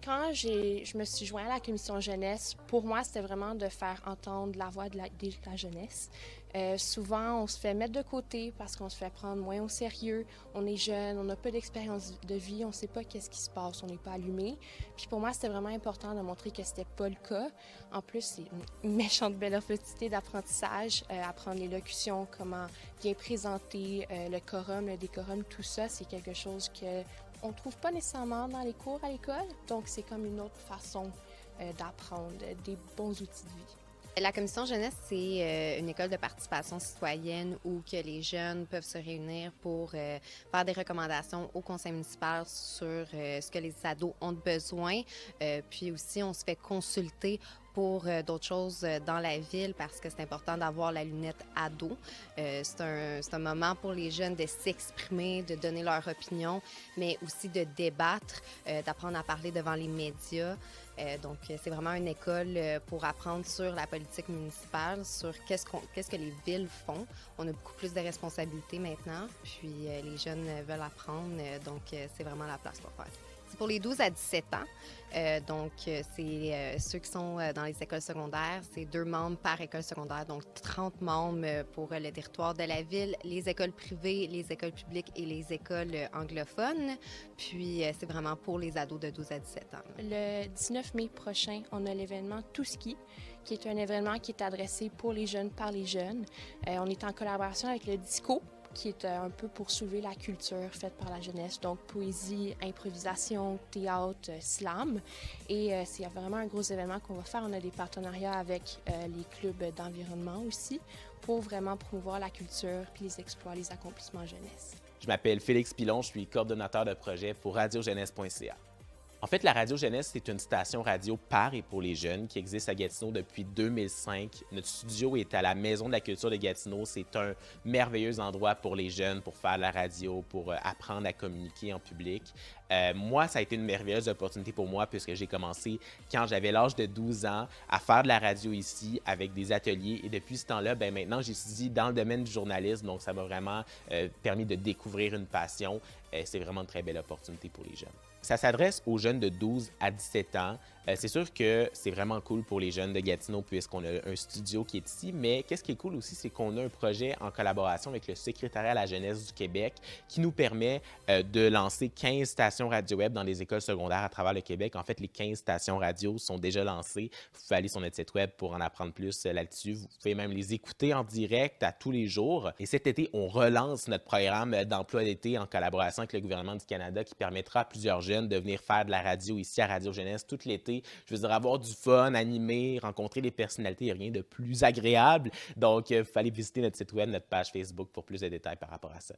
Quand je me suis jointe à la commission jeunesse, pour moi, c'était vraiment de faire entendre la voix de la jeunesse. Souvent, on se fait mettre de côté parce qu'on se fait prendre moins au sérieux. On est jeune, on n'a pas d'expérience de vie, on ne sait pas qu'est-ce qui se passe, on n'est pas allumé. Puis pour moi, c'était vraiment important de montrer que c'était pas le cas. En plus, c'est une méchante belle opportunité d'apprentissage, apprendre les locutions, comment bien présenter le quorum, le décorum, tout ça, c'est quelque chose que on ne trouve pas nécessairement dans les cours à l'école, donc c'est comme une autre façon d'apprendre des bons outils de vie. La commission jeunesse, c'est une école de participation citoyenne où que les jeunes peuvent se réunir pour faire des recommandations au conseil municipal sur ce que les ados ont besoin. Puis aussi, on se fait consulter pour d'autres choses dans la ville parce que c'est important d'avoir la lunette ado. C'est un moment pour les jeunes de s'exprimer, de donner leur opinion, mais aussi de débattre, d'apprendre à parler devant les médias. Donc, c'est vraiment une école pour apprendre sur la politique municipale, sur qu'est-ce que les villes font. On a beaucoup plus de responsabilités maintenant, puis les jeunes veulent apprendre, donc c'est vraiment la place pour faire. C'est pour les 12 à 17 ans. Donc, c'est ceux qui sont dans les écoles secondaires. C'est 2 membres par école secondaire, donc 30 membres pour le territoire de la ville, les écoles privées, les écoles publiques et les écoles anglophones. Puis, c'est vraiment pour les ados de 12 à 17 ans. Le 19 mai prochain, on a l'événement Tout Ski, qui est un événement qui est adressé pour les jeunes par les jeunes. On est en collaboration avec le Disco, qui est un peu pour soulever la culture faite par la jeunesse, donc poésie, improvisation, théâtre, slam. Et c'est vraiment un gros événement qu'on va faire. On a des partenariats avec les clubs d'environnement aussi pour vraiment promouvoir la culture, puis les exploits, les accomplissements jeunesse. Je m'appelle Félix Pilon, je suis coordonnateur de projet pour radiojeunesse.ca. En fait, la Radio Jeunesse, c'est une station radio par et pour les jeunes qui existe à Gatineau depuis 2005. Notre studio est à la Maison de la culture de Gatineau. C'est un merveilleux endroit pour les jeunes, pour faire la radio, pour apprendre à communiquer en public. Moi, ça a été une merveilleuse opportunité pour moi puisque j'ai commencé quand j'avais l'âge de 12 ans à faire de la radio ici avec des ateliers. Et depuis ce temps-là, maintenant, j'étudie dans le domaine du journalisme. Donc, ça m'a vraiment permis de découvrir une passion. C'est vraiment une très belle opportunité pour les jeunes. Ça s'adresse aux jeunes de 12 à 17 ans. C'est sûr que c'est vraiment cool pour les jeunes de Gatineau puisqu'on a un studio qui est ici, mais qu'est-ce qui est cool aussi, c'est qu'on a un projet en collaboration avec le secrétariat à la jeunesse du Québec qui nous permet de lancer 15 stations radio-web dans les écoles secondaires à travers le Québec. En fait, les 15 stations radio sont déjà lancées. Vous pouvez aller sur notre site web pour en apprendre plus là-dessus. Vous pouvez même les écouter en direct à tous les jours. Et cet été, on relance notre programme d'emploi d'été en collaboration avec le gouvernement du Canada qui permettra à plusieurs jeunes de venir faire de la radio ici à Radio Jeunesse tout l'été. Je veux dire, avoir du fun, animer, rencontrer des personnalités, il n'y a rien de plus agréable. Donc, il fallait visiter notre site web, notre page Facebook pour plus de détails par rapport à ça.